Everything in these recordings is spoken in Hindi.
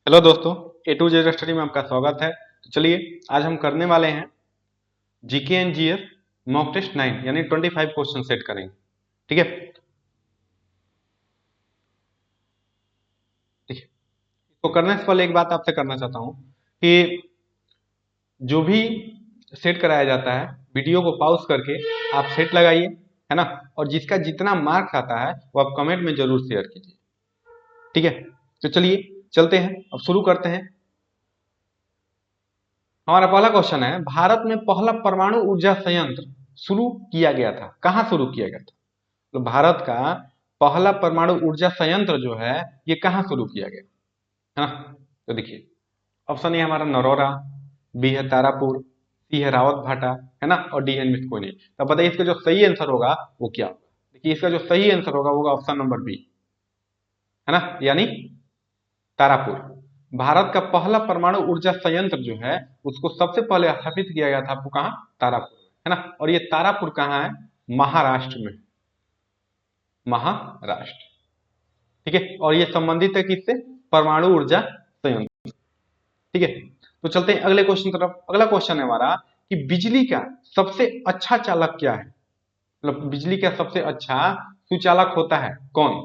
हेलो दोस्तों, ए टू जेड स्टडी में आपका स्वागत है। तो चलिए आज हम करने वाले हैं GK and GS mock test 9 यानी 25 क्वेश्चन सेट करेंगे। ठीक है, ठीक है। तो करने से पहले एक बात आपसे करना चाहता हूं कि जो भी सेट कराया जाता है वीडियो को पॉज करके आप सेट लगाइए, है ना। और जिसका जितना मार्क्स आता है वो आप कमेंट में जरूर शेयर कीजिए। ठीक है, तो चलिए चलते हैं, अब शुरू करते हैं। हमारा पहला क्वेश्चन है, भारत में पहला परमाणु ऊर्जा संयंत्र शुरू किया गया था, कहां शुरू किया गया था? तो भारत का पहला परमाणु ऊर्जा संयंत्र जो है ये कहां शुरू किया गया, है ना। तो देखिए, ऑप्शन ए हमारा नरोरा, बी है तारापुर, सी है रावत भाटा, है ना, और डी है मिसकोनी। तो बताइए इसका जो सही आंसर होगा वो क्या होगा? देखिए इसका जो सही आंसर होगा वो होगा ऑप्शन नंबर बी, है ना, यानी तारापुर। भारत का पहला परमाणु ऊर्जा संयंत्र जो है उसको सबसे पहले स्थापित किया गया था आपको कहाँ? तारापुर, है ना। और ये तारापुर कहाँ है? महाराष्ट्र में, महाराष्ट्र। ठीक है, और ये संबंधित है किससे? परमाणु ऊर्जा संयंत्र। ठीक है, तो चलते हैं अगले क्वेश्चन तरफ। अगला क्वेश्चन है हमारा कि बिजली का सबसे अच्छा चालक क्या है? मतलब बिजली का सबसे अच्छा सुचालक होता है कौन?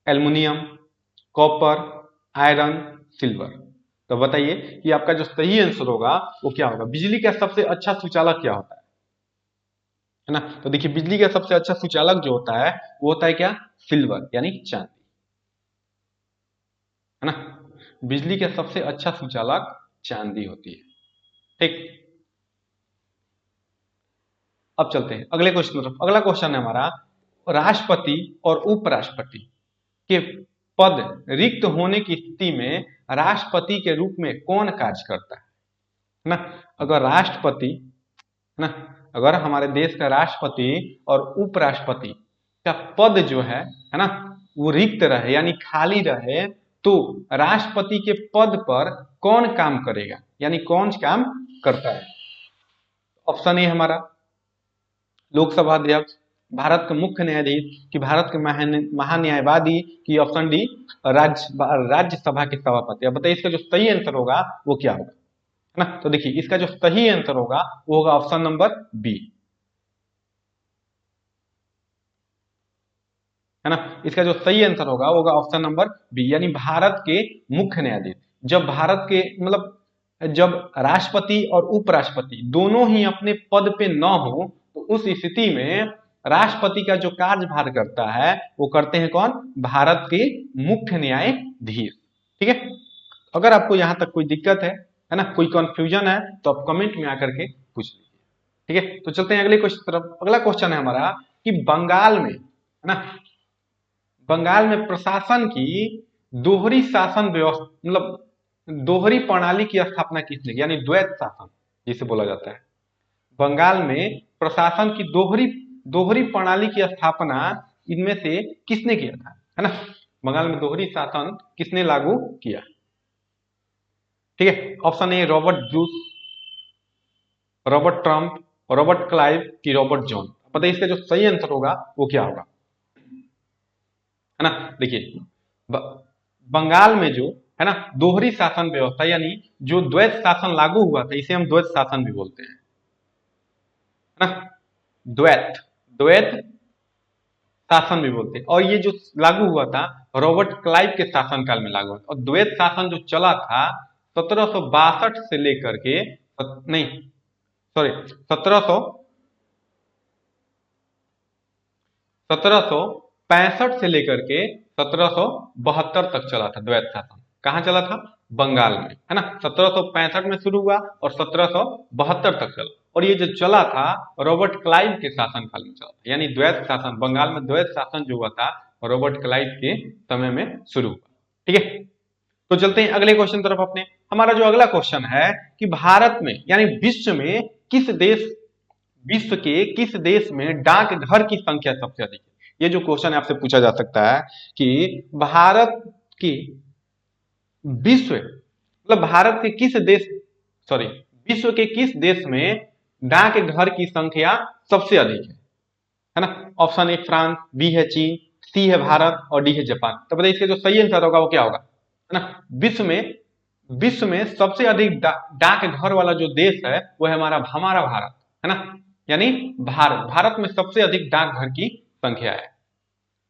Aluminium, copper, iron, silver. तो बताइए कि आपका जो सही आंसर होगा वो क्या होगा? बिजली का सबसे अच्छा सुचालक क्या होता है ना। तो देखिए बिजली का सबसे अच्छा सुचालक जो होता है वो होता है क्या? सिल्वर यानी चांदी, है ना। बिजली का सबसे अच्छा सुचालक चांदी होती है। ठीक, अब चलते हैं अगले क्वेश्चन तरफ। अगला क्वेश्चन है हमारा, राष्ट्रपति और उपराष्ट्रपति के पद रिक्त होने की स्थिति में राष्ट्रपति के रूप में कौन कार्य करता है ना। अगर राष्ट्रपति, है ना, अगर हमारे देश का राष्ट्रपति और उपराष्ट्रपति का पद जो है ना, वो रिक्त रहे यानी खाली रहे, तो राष्ट्रपति के पद पर कौन काम करेगा यानी कौन काम करता है? ऑप्शन ए हमारा लोकसभा अध्यक्ष, भारत के मुख्य न्यायाधीश, कि भारत के महान्यायवादी, की ऑप्शन डी राज्यसभा के सभापति। अब बताइए इसका जो सही आंसर होगा वो क्या होगा, है ना। तो देखिए इसका जो सही आंसर होगा वो होगा ऑप्शन नंबर बी, है ना। इसका जो सही आंसर होगा वो होगा ऑप्शन नंबर बी, यानी भारत के मुख्य न्यायाधीश। जब भारत के मतलब जब राष्ट्रपति और उपराष्ट्रपति दोनों ही अपने पद पे न हो तो उस स्थिति में राष्ट्रपति का जो कार्यभार करता है वो करते हैं कौन? भारत के मुख्य न्यायाधीश। ठीक है, अगर आपको यहां तक कोई दिक्कत है ना, कोई कंफ्यूजन है तो आप कमेंट में आकर के पूछ लीजिए। ठीक है, तो चलते हैं अगले क्वेश्चन तरफ। अगला क्वेश्चन है हमारा कि बंगाल में, है ना, बंगाल में प्रशासन की दोहरी शासन व्यवस्था मतलब दोहरी प्रणाली की स्थापना किसने की, यानी द्वैत शासन जिसे बोला जाता है। बंगाल में प्रशासन की दोहरी दोहरी प्रणाली की स्थापना इनमें से किसने किया था, है ना। बंगाल में दोहरी शासन किसने लागू किया? ठीक है, option A Robert Bruce, Robert Trump, Robert Clive की रॉबर्ट जॉन। पता है इसका जो सही आंसर होगा वो क्या होगा, है ना। देखिए बंगाल में जो है ना दोहरी शासन व्यवस्था यानी जो द्वैत शासन लागू हुआ था इसे हम द्वैत शासन भी बोलते हैं, है ना। द्वैत द्वैत शासन भी बोलते हैं। और ये जो लागू हुआ था रॉबर्ट क्लाइव के शासनकाल में लागू हुआ था। और द्वैत शासन जो चला था 1762 से लेकर के नहीं सॉरी 1700 1765 से लेकर के 1772 तक चला था द्वैत शासन। कहां चला था? बंगाल में, है ना। 1765 में शुरू हुआ और 1772 तक चला। और ये जो चला था रॉबर्ट क्लाइव के शासनकाल में चला था, यानी द्वैत शासन। बंगाल में द्वैत शासन जो हुआ था रॉबर्ट क्लाइव के समय में शुरू हुआ। ठीक है, तो चलते हैं अगले क्वेश्चन तरफ अपने। हमारा जो अगला क्वेश्चन है कि भारत में यानी विश्व के किस देश में डाकघर की संख्या सबसे अधिक है? ये जो क्वेश्चन है आपसे पूछा जा सकता है कि भारत की भारत के किस देश सॉरी विश्व के किस देश में डाकघर की संख्या सबसे अधिक है ना। ऑप्शन ए फ्रांस, बी है चीन, सी है भारत और डी है जापान। तो बताइए इसका जो सही आंसर होगा वो क्या होगा? है ना। विश्व में सबसे अधिक डाक घर वाला जो देश है वो है हमारा भारत, है ना। यानी भारत में सबसे अधिक डाकघर की संख्या है,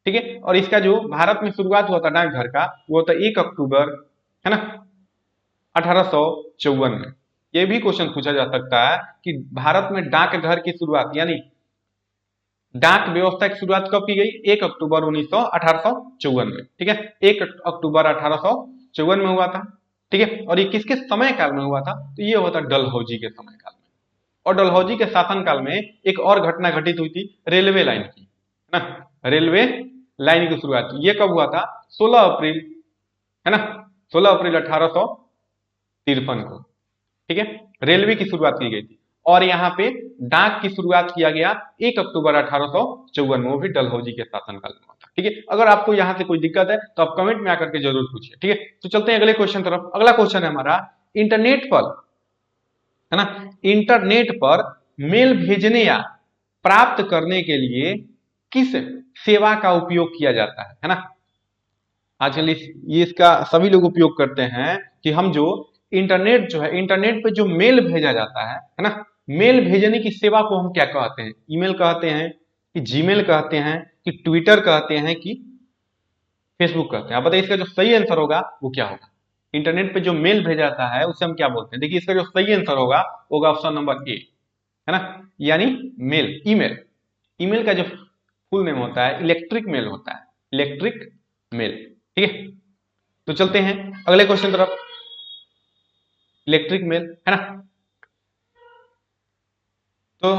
ठीक है। और इसका जो भारत में शुरुआत हुआ था डाकघर का, वो था 1 अक्टूबर, है ना, 1854 में। ये भी क्वेश्चन पूछा जा सकता है कि भारत में डाकघर की शुरुआत यानी डाक व्यवस्था की शुरुआत कब की गई? 1 अक्टूबर 1854 में, ठीक है। 1 अक्टूबर 1854 में हुआ था, ठीक है। और ये किसके समय काल में हुआ था? तो ये हुआ था डलहौजी के समय काल में। और डलहौजी के शासन काल में एक और घटना घटित हुई थी, रेलवे लाइन की, है ना। रेलवे लाइन की शुरुआत ये कब हुआ था? 16 अप्रैल, है ना, 16 अप्रैल 1853 को, ठीक है। रेलवे की शुरुआत की गई थी। और यहाँ पे डाक की शुरुआत किया गया 1 अक्टूबर 1854 में, वो भी डलहौजी के शासनकाल में था, ठीक है। अगर आपको यहाँ से कोई दिक्कत है तो आप कमेंट में आकर के जरूर पूछिए, ठीक है। तो चलते हैं अगले क्वेश्चन तरफ। अगला क्वेश्चन है हमारा, इंटरनेट पर, है ना, इंटरनेट पर मेल भेजने या प्राप्त करने के लिए किस सेवा का उपयोग किया जाता है ना। आजकल ये इसका सभी लोग उपयोग करते हैं कि हम जो इंटरनेट जो है, इंटरनेट पे जो मेल भेजा जाता है ना, मेल भेजने की सेवा को हम क्या कहते हैं? ईमेल कहते हैं कि जीमेल कहते हैं कि ट्विटर कहते हैं कि फेसबुक कहते हैं? आप बताइए इसका जो सही आंसर होगा वो क्या होगा? इंटरनेट पे जो मेल भेजा जाता है उसे हम क्या बोलते हैं? देखिए इसका जो सही आंसर होगा ऑप्शन नंबर ए, है ना, यानी मेल, ईमेल। ईमेल का जो फुल नेम होता है इलेक्ट्रिक मेल होता है, इलेक्ट्रिक मेल, ठीक है। तो चलते हैं अगले क्वेश्चन तरफ, इलेक्ट्रिक मेल, है ना। तो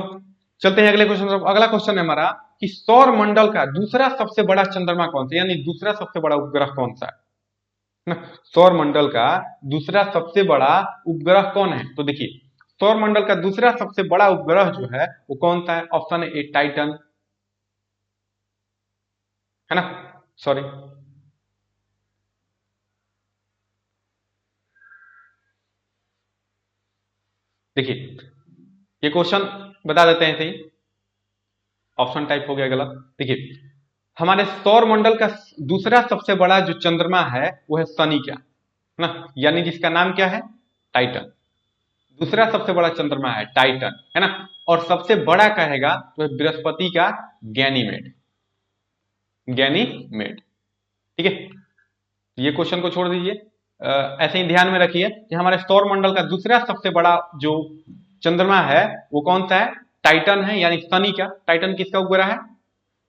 चलते हैं अगले क्वेश्चन तरफ। अगला क्वेश्चन है हमारा कि सौर मंडल का दूसरा सबसे बड़ा चंद्रमा कौन सा, यानी दूसरा सबसे बड़ा उपग्रह कौन सा है ना। सौर मंडल का दूसरा सबसे बड़ा उपग्रह कौन है? तो देखिए सौर मंडल का दूसरा सबसे बड़ा उपग्रह जो है वो कौन सा है? ऑप्शन ए टाइटन, है ना, सॉरी, देखिए ये क्वेश्चन बता देते हैं, सही ऑप्शन टाइप हो गया गलत। देखिए हमारे सौर मंडल का दूसरा सबसे बड़ा जो चंद्रमा है वो है शनि का, है ना, यानी जिसका नाम क्या है? टाइटन। दूसरा सबसे बड़ा चंद्रमा है टाइटन, है ना। और सबसे बड़ा कहेगा तो बृहस्पति का गैनीमेड, गैनीमेड, ठीक है। ये क्वेश्चन को छोड़ दीजिए, ऐसे ही ध्यान में रखिए कि हमारे सौर मंडल का दूसरा सबसे बड़ा जो चंद्रमा है वो कौन सा है? टाइटन है, यानी शनि का। टाइटन किसका उपग्रह है?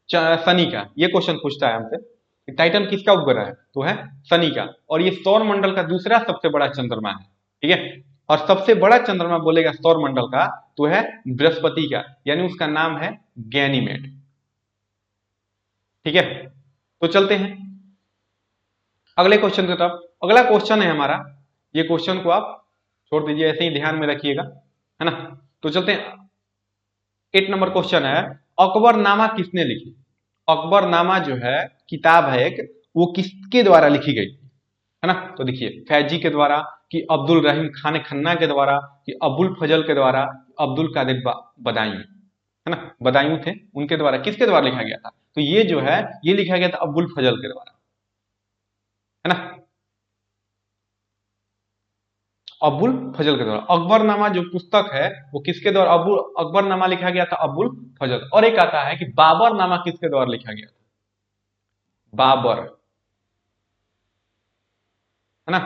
शनि का। ये क्वेश्चन पूछता है हमसे कि टाइटन किसका उपग्रह है? तो है शनि का। और ये सौर मंडल का दूसरा सबसे बड़ा चंद्रमा है, ठीक है। और सबसे बड़ा चंद्रमा बोलेगा सौर मंडल का तो है बृहस्पति का, यानी उसका नाम है गैनीमेड, ठीक है। तो चलते हैं अगले क्वेश्चन की तरफ। अगला क्वेश्चन है हमारा, ये क्वेश्चन को आप छोड़ दीजिए, ऐसे ही ध्यान में रखिएगा, है ना। तो चलते हैं 8 नंबर क्वेश्चन है, अकबरनामा किसने लिखी? अकबरनामा जो है किताब है एक, वो किसके द्वारा लिखी गई, है ना। तो देखिए फैजी के द्वारा, कि अब्दुल रहीम खान खन्ना के द्वारा, कि अबुल फजल के द्वारा, अब्दुल कादिर बदायूं, है ना, बदायूं थे उनके द्वारा, किसके द्वारा लिखा गया था? तो ये जो है ये लिखा गया था अबुल फजल के द्वारा, है ना, अबुल फजल के द्वारा। अकबरनामा जो पुस्तक है वो किसके द्वारा अकबरनामा लिखा गया था? अबुल फजल। और एक आता है कि बाबरनामा किसके द्वारा लिखा गया था? बाबर, है ना।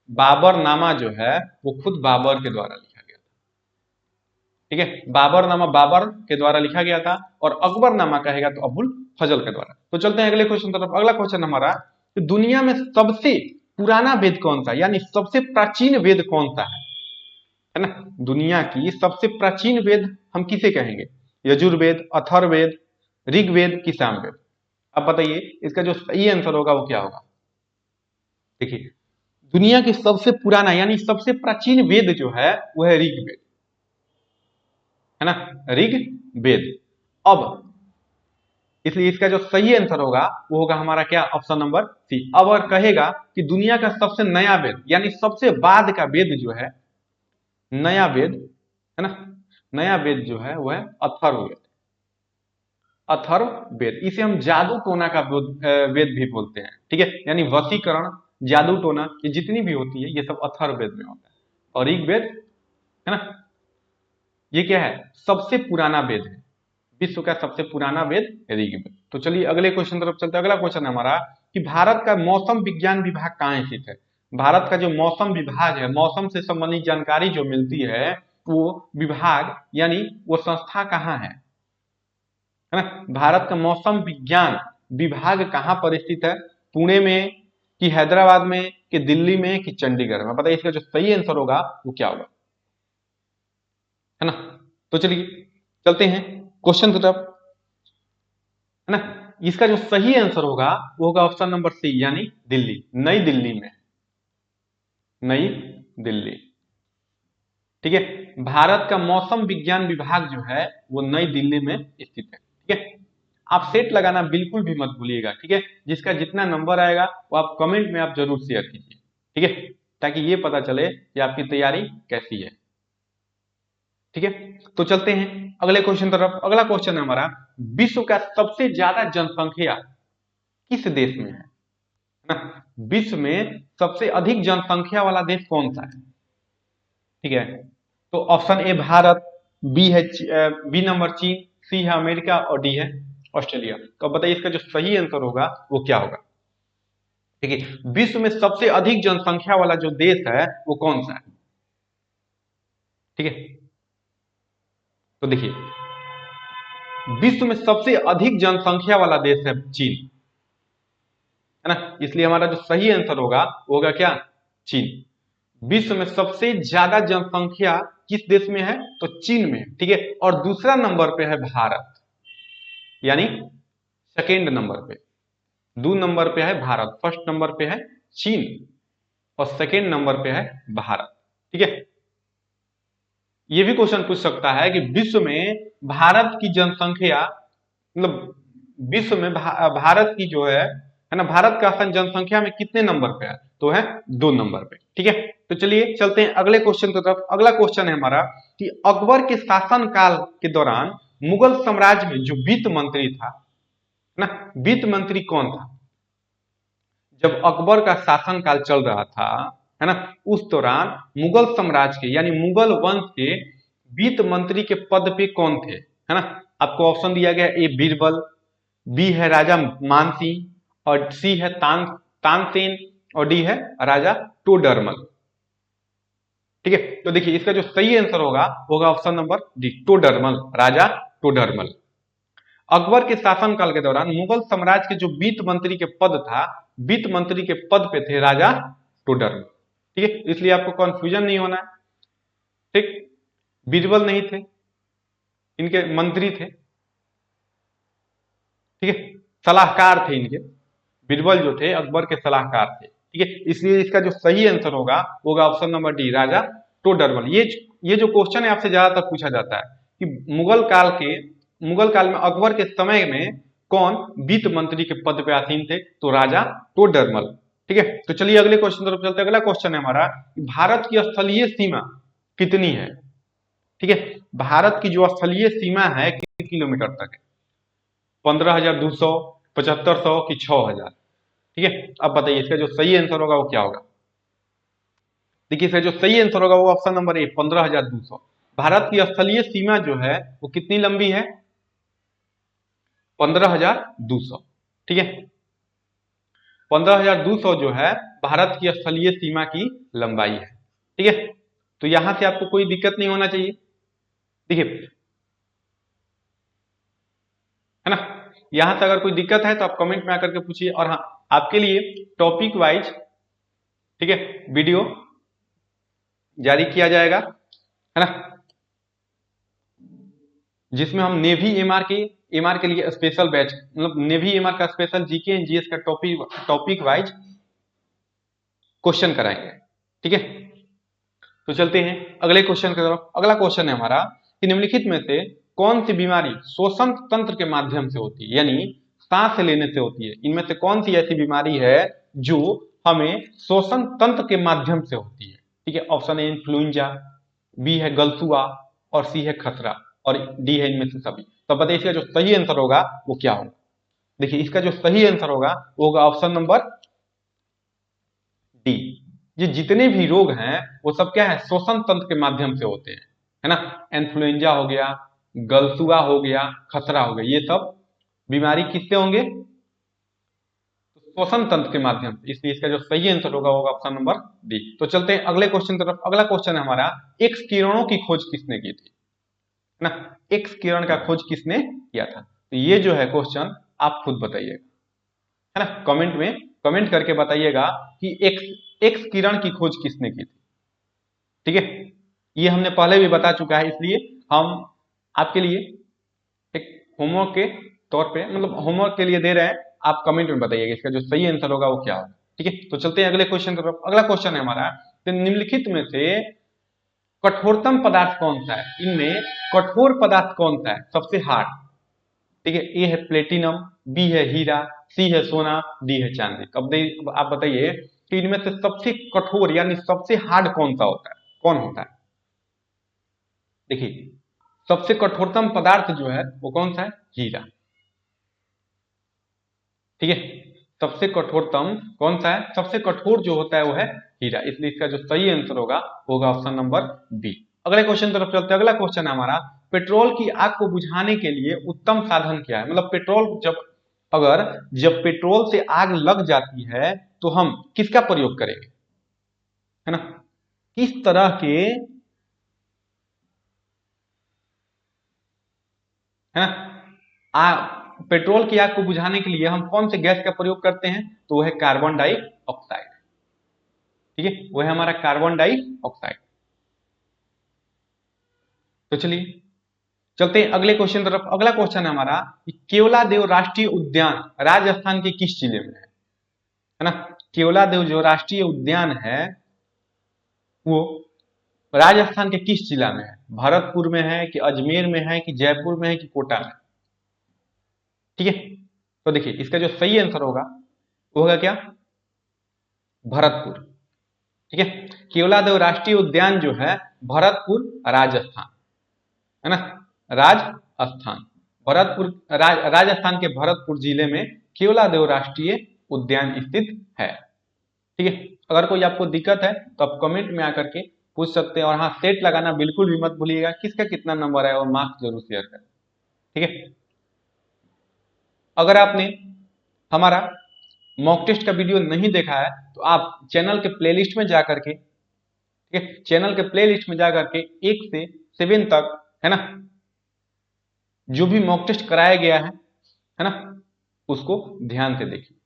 बाबरनामा जो है वो खुद बाबर के द्वारा लिखा गया था, ठीक है। बाबरनामा बाबर के द्वारा लिखा गया था और अकबरनामा कहेगा तो अबुल फजल के द्वारा। तो चलते हैं अगले क्वेश्चन तरफ। अगला क्वेश्चन हमारा कि दुनिया में सबसे पुराना वेद कौन सा, यानी सबसे प्राचीन वेद कौन सा है ना। दुनिया की सबसे प्राचीन वेद हम किसे कहेंगे? यजुर्वेद, अथर्ववेद, ऋग्वेद की सामवेद? अब बताइए इसका जो सही आंसर होगा वो क्या होगा? देखिए दुनिया की सबसे पुराना यानी सबसे प्राचीन वेद जो है वो है ऋग्वेद, है ना, ऋग्वेद। अब इसलिए इसका जो सही आंसर होगा वो होगा हमारा क्या? Option number C. अब और कहेगा कि दुनिया का सबसे नया वेद यानी सबसे बाद का वेद जो है, नया वेद, है ना, नया वेद जो है वो है अथर्ववेद, अथर्ववेद। इसे हम जादू टोना का वेद भी बोलते हैं, ठीक है, यानी वशीकरण, जादू टोना, ये जितनी भी होती है ये सब अथर्ववेद में होता है। और ऋग्वेद है ना, ये क्या है, सबसे पुराना वेद है, विश्व का सबसे पुराना वेद ऋग्वेद। तो चलिए अगले क्वेश्चन तरफ चलते हैं। अगला क्वेश्चन है हमारा कि भारत का मौसम विज्ञान विभाग कहाँ स्थित है। भारत का जो मौसम विभाग है, मौसम से संबंधित जानकारी जो मिलती है, वो विभाग यानी वो संस्था कहाँ है ना। भारत का मौसम विज्ञान विभाग कहाँ पर स्थित है, पुणे में कि हैदराबाद में कि दिल्ली में कि चंडीगढ़ में। बताइए इसका जो सही आंसर होगा वो क्या होगा, है ना। तो चलिए चलते हैं क्वेश्चन की तरफ, है ना। इसका जो सही आंसर होगा वो होगा ऑप्शन नंबर सी, यानी दिल्ली, नई दिल्ली में, नई दिल्ली। ठीक है, भारत का मौसम विज्ञान विभाग जो है वो नई दिल्ली में स्थित है। ठीक है, आप सेट लगाना बिल्कुल भी मत भूलिएगा। ठीक है, जिसका जितना नंबर आएगा वो आप कमेंट में आप जरूर शेयर कीजिए। ठीक है, ताकि ये पता चले कि आपकी तैयारी कैसी है। ठीक है, तो चलते हैं अगले क्वेश्चन तरफ। अगला क्वेश्चन है हमारा, विश्व का सबसे ज्यादा जनसंख्या किस देश में है ना। विश्व में सबसे अधिक जनसंख्या वाला देश कौन सा है। ठीक है, तो ऑप्शन ए भारत, बी है बी नंबर चीन, सी है अमेरिका और डी है ऑस्ट्रेलिया। तो बताइए इसका जो सही आंसर होगा वो क्या होगा। ठीक है, विश्व में सबसे अधिक जनसंख्या वाला जो देश है वो कौन सा है। ठीक है, तो देखिए विश्व में सबसे अधिक जनसंख्या वाला देश है चीन, है ना। इसलिए हमारा जो सही आंसर होगा वो होगा क्या, चीन। विश्व में सबसे ज्यादा जनसंख्या किस देश में है, तो चीन में। ठीक है, और दूसरा नंबर पे है भारत, यानी सेकेंड नंबर पे, 2 नंबर पे है भारत, फर्स्ट नंबर पे है चीन और सेकेंड नंबर पे है भारत। ठीक है, ये भी क्वेश्चन पूछ सकता है कि विश्व में भारत की जनसंख्या, मतलब विश्व में भारत की जो है ना, भारत का स्थान जनसंख्या में कितने नंबर पे है, तो है 2 नंबर पे। ठीक है, तो चलिए चलते हैं अगले क्वेश्चन की तरफ। अगला क्वेश्चन है हमारा कि अकबर के शासन काल के दौरान मुगल साम्राज्य में जो वित्त मंत्री था ना, वित्त मंत्री कौन था। जब अकबर का शासन काल चल रहा था, है ना, उस दौरान मुगल साम्राज्य के यानी मुगल वंश के वित्त मंत्री के पद पे कौन थे, है ना। आपको ऑप्शन दिया गया, ए बीरबल, बी है राजा मानसिंह और सी है तानसेन और डी है राजा टोडरमल। ठीक है, तो देखिए इसका जो सही आंसर होगा ऑप्शन नंबर डी, टोडरमल, राजा टोडरमल। अकबर के शासनकाल के दौरान मुगल साम्राज्य के जो वित्त मंत्री के पद था, वित्त मंत्री के पद पे थे राजा टोडरमल। ठीक है, इसलिए आपको कंफ्यूजन नहीं होना है। ठीक, बीरबल नहीं थे, इनके मंत्री थे। ठीक है, सलाहकार थे इनके, बीरबल जो थे अकबर के सलाहकार थे। ठीक है, इसलिए इसका जो सही आंसर होगा ऑप्शन नंबर डी, राजा टोडरमल। ये जो क्वेश्चन है आपसे ज्यादातर पूछा जाता है कि मुगल काल में अकबर के समय में कौन वित्त मंत्री के पद पे आसीन थे, तो राजा टोडरमल। ठीक है, तो चलिए अगले क्वेश्चन तरफ चलते हैं। अगला क्वेश्चन है हमारा, भारत की स्थलीय सीमा कितनी है। ठीक है, भारत की जो स्थलीय सीमा है कितने किलोमीटर तक है, 15,200, 7,500 की 6,000। ठीक है, अब बताइए इसका जो सही आंसर होगा वो क्या होगा। देखिए इसका जो सही आंसर होगा वो ऑप्शन नंबर ए, 15,200। भारत की स्थलीय सीमा जो है वो कितनी लंबी है, 15,200। ठीक है, 15,200 जो है भारत की स्थलीय सीमा की लंबाई है। ठीक है, तो यहां से आपको कोई दिक्कत नहीं होना चाहिए। देखिए, है ना, यहां से अगर कोई दिक्कत है तो आप कमेंट में आकर के पूछिए। और हाँ, आपके लिए टॉपिक वाइज, ठीक है, वीडियो जारी किया जाएगा, है ना, जिसमें हम नेवी एमआर के लिए स्पेशल बैच, मतलब नेवी एमआर का स्पेशल जीके एंड जीएस का टॉपिक वाइज क्वेश्चन कराएंगे। ठीक है, तो चलते हैं अगले क्वेश्चन की तरफ। अगला क्वेश्चन है हमारा कि निम्नलिखित में से कौन सी बीमारी श्वसन तंत्र के माध्यम से होती है, यानी सांस लेने से होती है। इनमें से कौन सी ऐसी बीमारी है जो हमें श्वसन तंत्र के माध्यम से होती है। ठीक है, ऑप्शन ए इन्फ्लुएंजा, बी है गलसुआ और सी है खसरा और डी है इनमें से सभी। तो बताइए इसका जो सही आंसर होगा वो क्या होगा। देखिए इसका जो सही आंसर होगा वो होगा ऑप्शन नंबर डी। ये जितने भी रोग हैं वो सब क्या है, श्वसन तंत्र के माध्यम से होते हैं, है ना। इन्फ्लुएंजा हो गया, गलसुआ हो गया, खसरा हो गया, ये सब बीमारी किससे होंगे, तो श्वसन तंत्र के माध्यम से। इसलिए इसका जो सही आंसर होगा होगा ऑप्शन नंबर डी। तो चलते हैं अगले क्वेश्चन तरफ। अगला क्वेश्चन है हमारा, एक्स किरणों की खोज किसने की थी, है ना। एक्स किरण का खोज किसने किया था, तो ये जो है क्वेश्चन आप खुद बताइएगा, है ना। कमेंट में कमेंट करके बताइएगा कि एक्स एक्स किरण की खोज किसने की थी, ठीक है। ये हमने पहले भी बता चुका है, इसलिए हम आपके लिए एक होमवर्क के तौर पे, मतलब होमवर्क के लिए दे रहे हैं। आप कमेंट में बताइएगा इसका जो सही आंसर होगा वो क्या होगा, ठीक है। तो चलते हैं अगले क्वेश्चन की तरफ। अगला क्वेश्चन है हमारा, तो निम्नलिखित में से कठोरतम पदार्थ कौन सा है, इनमें कठोर पदार्थ कौन सा है, सबसे हार्ड, ठीक है। ए है प्लेटिनम, बी है हीरा, सी है सोना, डी है चांदी। अब आप बताइए कि इनमें से सबसे कठोर यानी सबसे हार्ड कौन सा होता है, कौन होता है। देखिए सबसे कठोरतम पदार्थ जो है वो कौन सा है, हीरा, ठीक है। सबसे कठोरतम कौन सा है, सबसे कठोर जो होता है वो है हीरा, इसलिए इसका जो सही आंसर होगा ऑप्शन नंबर बी। अगले क्वेश्चन तरफ चलते हैं। अगला क्वेश्चन है हमारा, पेट्रोल की आग को बुझाने के लिए उत्तम साधन क्या है, मतलब पेट्रोल जब पेट्रोल से आग लग जाती है तो हम किसका प्रयोग करेंगे, है ना। किस तरह के, है ना, पेट्रोल की आग को बुझाने के लिए हम कौन से गैस का प्रयोग करते हैं, तो वो है कार्बन डाइऑक्साइड, ठीक है, वो है हमारा कार्बन डाइऑक्साइड। तो चलिए चलते हैं अगले क्वेश्चन तरफ। अगला क्वेश्चन है हमारा, केवलादेव राष्ट्रीय उद्यान राजस्थान के किस जिले में है ना। केवलादेव जो राष्ट्रीय उद्यान है वो राजस्थान के किस जिला में है, भरतपुर में है कि अजमेर में है कि जयपुर में है कि कोटा में, ठीक है। तो देखिए इसका जो सही आंसर होगा वो होगा क्या, भरतपुर, ठीक है। केवलादेव राष्ट्रीय उद्यान जो है भरतपुर राजस्थान, है ना, राजस्थान, राजस्थान के भरतपुर जिले में केवलादेव राष्ट्रीय उद्यान स्थित है, ठीक है। अगर कोई आपको दिक्कत है तो आप कमेंट में आकर के पूछ सकते हैं। और हाँ, सेट लगाना बिल्कुल भी मत भूलिएगा, किसका कितना नंबर है और मार्क्स जरूर शेयर करें, ठीक है। अगर आपने हमारा मॉक टेस्ट का वीडियो नहीं देखा है तो आप चैनल के प्लेलिस्ट में जाकर के, ठीक है, चैनल के प्लेलिस्ट में जाकर के 1 से 7 तक, है ना, जो भी मॉक टेस्ट कराया गया है ना, उसको ध्यान से देखिए।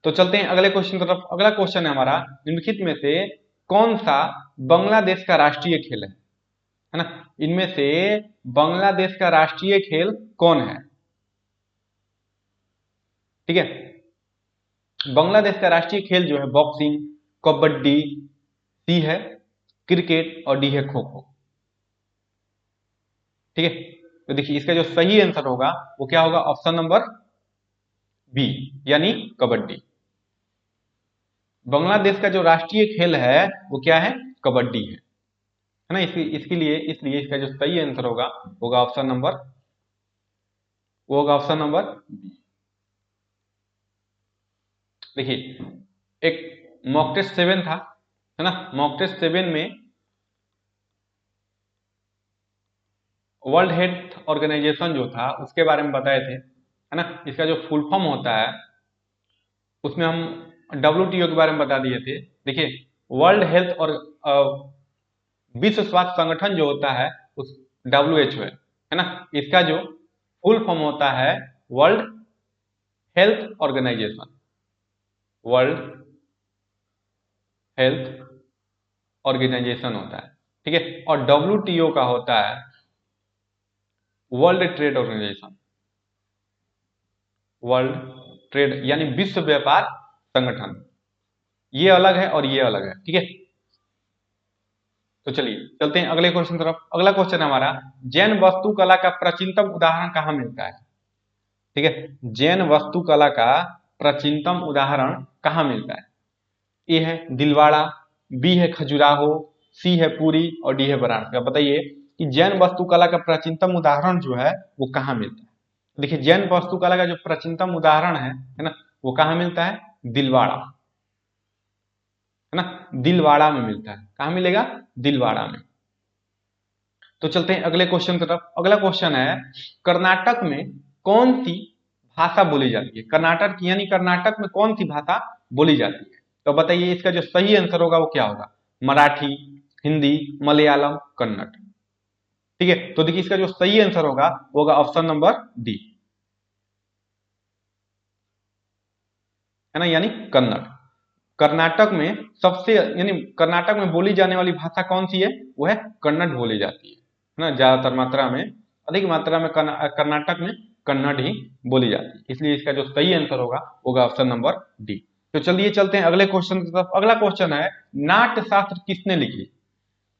तो चलते हैं अगले क्वेश्चन की तरफ। अगला क्वेश्चन है हमारा, निम्नलिखित में से कौन सा बांग्लादेश का राष्ट्रीय खेल है ना। इनमें से बांग्लादेश का राष्ट्रीय खेल कौन है, ठीक है। बांग्लादेश का राष्ट्रीय खेल जो है बॉक्सिंग, कबड्डी, सी है क्रिकेट और डी है खो खो, ठीक है। तो देखिए इसका जो सही आंसर होगा वो क्या होगा, ऑप्शन नंबर बी यानी कबड्डी। बांग्लादेश का जो राष्ट्रीय खेल है वो क्या है, कबड्डी है ना। इसलिए इसका जो सही आंसर होगा ऑप्शन नंबर, वो होगा ऑप्शन नंबर बी। देखिए एक मॉक टेस्ट 7 था, है ना, मॉक टेस्ट 7 में वर्ल्ड हेल्थ ऑर्गेनाइजेशन जो था उसके बारे में बताए थे, है ना। इसका जो फुल फॉर्म होता है उसमें हम WTO के बारे में बता दिए थे। देखिए वर्ल्ड हेल्थ और विश्व स्वास्थ्य संगठन जो होता है उस WHO है ना, इसका जो फुल फॉर्म होता है World Health Organization, World Health Organization होता है, ठीक है। और WTO का होता है World Trade Organization, World Trade यानी विश्व व्यापार संगठन। ये अलग है और ये अलग है, ठीक है। तो चलिए चलते हैं अगले क्वेश्चन तरफ। अगला क्वेश्चन है हमारा, जैन वास्तुकला का प्राचीनतम उदाहरण कहाँ मिलता है, ठीक है। जैन वास्तुकला का प्राचीनतम उदाहरण कहाँ मिलता है, ए है दिलवाड़ा, बी है खजुराहो, सी है पुरी और डी है वाराणसी। आप बताइए कि जैन वास्तुकला का प्राचीनतम उदाहरण जो है वो कहाँ मिलता है। देखिए जैन वास्तुकला का जो प्राचीनतम उदाहरण है ना, वो कहाँ मिलता है, दिलवाड़ा, है ना, दिलवाड़ा में मिलता है। कहाँ मिलेगा? दिलवाड़ा में। तो चलते हैं अगले क्वेश्चन की तरफ। अगला क्वेश्चन है, कर्नाटक में कौन सी भाषा बोली जाती है? कर्नाटक यानी कर्नाटक में कौन सी भाषा बोली जाती है? तो बताइए इसका जो सही आंसर होगा वो क्या होगा? मराठी, हिंदी, मलयालम, कन्नड़। ठीक है, तो देखिए इसका जो सही आंसर होगा वो होगा ऑप्शन नंबर डी, है ना, यानी कन्नड़। कर्नाटक में सबसे यानी कर्नाटक में बोली जाने वाली भाषा कौन सी है? वो है कन्नड़ बोली जाती है ना, ज्यादातर मात्रा में, अधिक मात्रा में कर्नाटक में कन्नड़ ही बोली जाती है। इसलिए इसका जो सही आंसर होगा ऑप्शन नंबर डी। तो चलिए चलते हैं अगले क्वेश्चन की तरफ। अगला क्वेश्चन है, नाट्य शास्त्र किसने लिखी?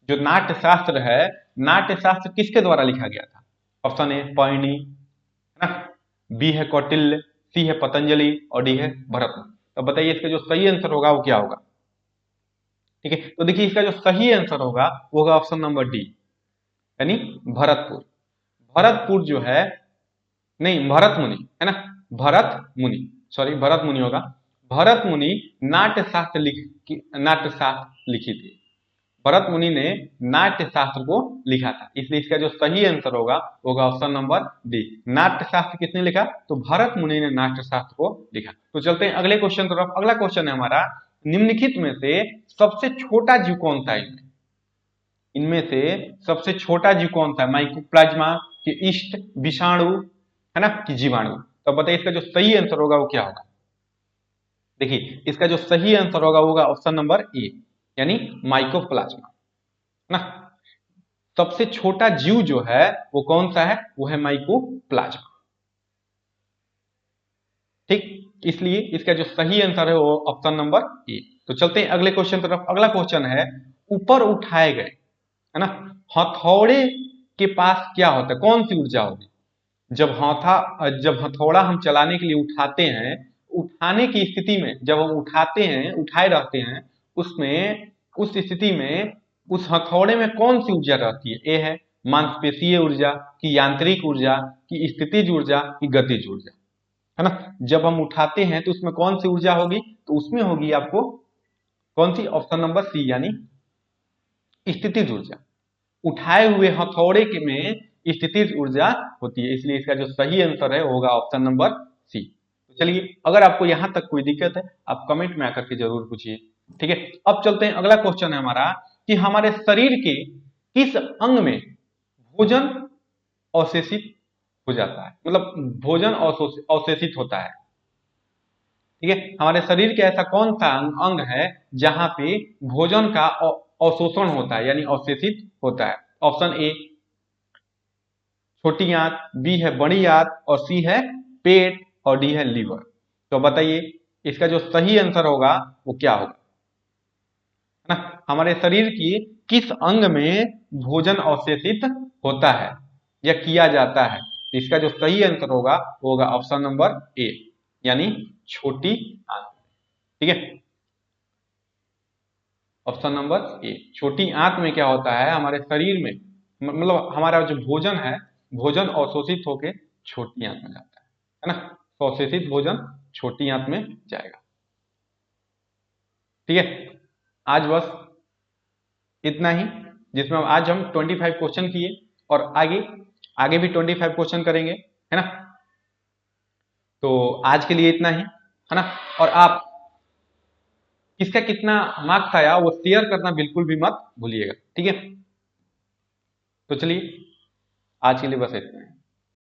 जो नाट्य शास्त्र है, नाट्य शास्त्र किसके द्वारा लिखा गया था? ऑप्शन ए पाणिनि, है ना, बी है कौटिल्य, सी है पतंजलि और डी है भरत। तो बताइए इसका जो सही आंसर होगा वो क्या होगा? ठीक है, तो देखिए इसका जो सही आंसर होगा वो होगा ऑप्शन नंबर डी, यानी भरतपुर। भरतपुर जो है, नहीं भरत मुनि, है ना, भरत मुनि, सॉरी भरत मुनि होगा। भरत मुनि नाट्य शास्त्र लिखी थी। भरत मुनि ने नाट्य शास्त्र को लिखा था, इसलिए इसका जो सही आंसर होगा ऑप्शन नंबर डी। नाट्य शास्त्र किसने लिखा? तो भरत मुनि ने नाट्य शास्त्र को लिखा। तो चलते हैं अगले क्वेश्चन की तरफ। अगला क्वेश्चन है हमारा, निम्नलिखित में से सबसे छोटा जीव कौन सा है? इनमें से सबसे छोटा जीव कौन सा है? माइकोप्लाज्मा कि ईस्ट, विषाणु, है ना, कि जीवाणु? तो बताइए इसका जो सही आंसर होगा वो क्या होगा? देखिए इसका जो सही आंसर होगा ऑप्शन नंबर ए, यानी माइकोप्लाज्मा, है ना। सबसे छोटा जीव जो है वो कौन सा है? वो है माइकोप्लाज्मा। ठीक, इसलिए इसका जो सही आंसर है वो ऑप्शन नंबर ए। तो चलते हैं अगले क्वेश्चन तरफ। अगला क्वेश्चन है, ऊपर उठाए गए, है ना, हथौड़े के पास क्या होता है? कौन सी ऊर्जा होगी? जब हथौड़ा हम चलाने के लिए उठाते हैं, उठाने की स्थिति में जब हम उठाते हैं, उठाए रहते हैं, उसमें उस स्थिति में उस हथौड़े में कौन सी ऊर्जा रहती है? ए है मांसपेशीय ऊर्जा, की यांत्रिक ऊर्जा, की स्थितिज ऊर्जा, की गतिज ऊर्जा, है ना। जब हम उठाते हैं तो उसमें कौन सी ऊर्जा होगी? तो उसमें होगी आपको कौन सी? ऑप्शन नंबर सी, यानी स्थितिज ऊर्जा। उठाए हुए हथौड़े के में स्थितिज ऊर्जा होती है, इसलिए इसका जो सही आंसर है होगा ऑप्शन नंबर सी। तो चलिए, अगर आपको यहां तक कोई दिक्कत है आप कमेंट में आकर के जरूर पूछिए। ठीक है, अब चलते हैं अगला क्वेश्चन है हमारा, कि हमारे शरीर के किस अंग में भोजन अवशेषित हो जाता है? मतलब भोजन अवशेषित होता है। ठीक है, हमारे शरीर के ऐसा कौन सा अंग है जहां पे भोजन का अवशोषण होता है, यानी अवशेषित होता है? ऑप्शन ए छोटी आंत, बी है बड़ी आंत और सी है पेट और डी है लीवर। तो बताइए इसका जो सही आंसर होगा वो क्या होगा? है ना, हमारे शरीर की किस अंग में भोजन अवशेषित होता है या किया जाता है? तो इसका जो सही आंसर होगा वो होगा ऑप्शन नंबर ए, यानी छोटी आंत। ठीक है, ऑप्शन नंबर ए, छोटी आंत में क्या होता है? हमारे शरीर में मतलब हमारा जो भोजन है, भोजन अवशोषित होके छोटी आंत में जाता है ना, तो अवशोषित भोजन छोटी आंत में जाएगा। ठीक है, आज बस इतना ही, जिसमें आज हम 25 क्वेश्चन किए और आगे आगे भी 25 क्वेश्चन करेंगे, है ना। तो आज के लिए इतना ही, है ना। और आप किसका कितना मार्क्स आया वो शेयर करना बिल्कुल भी मत भूलिएगा। ठीक है, तो चलिए आज के लिए बस इतना है।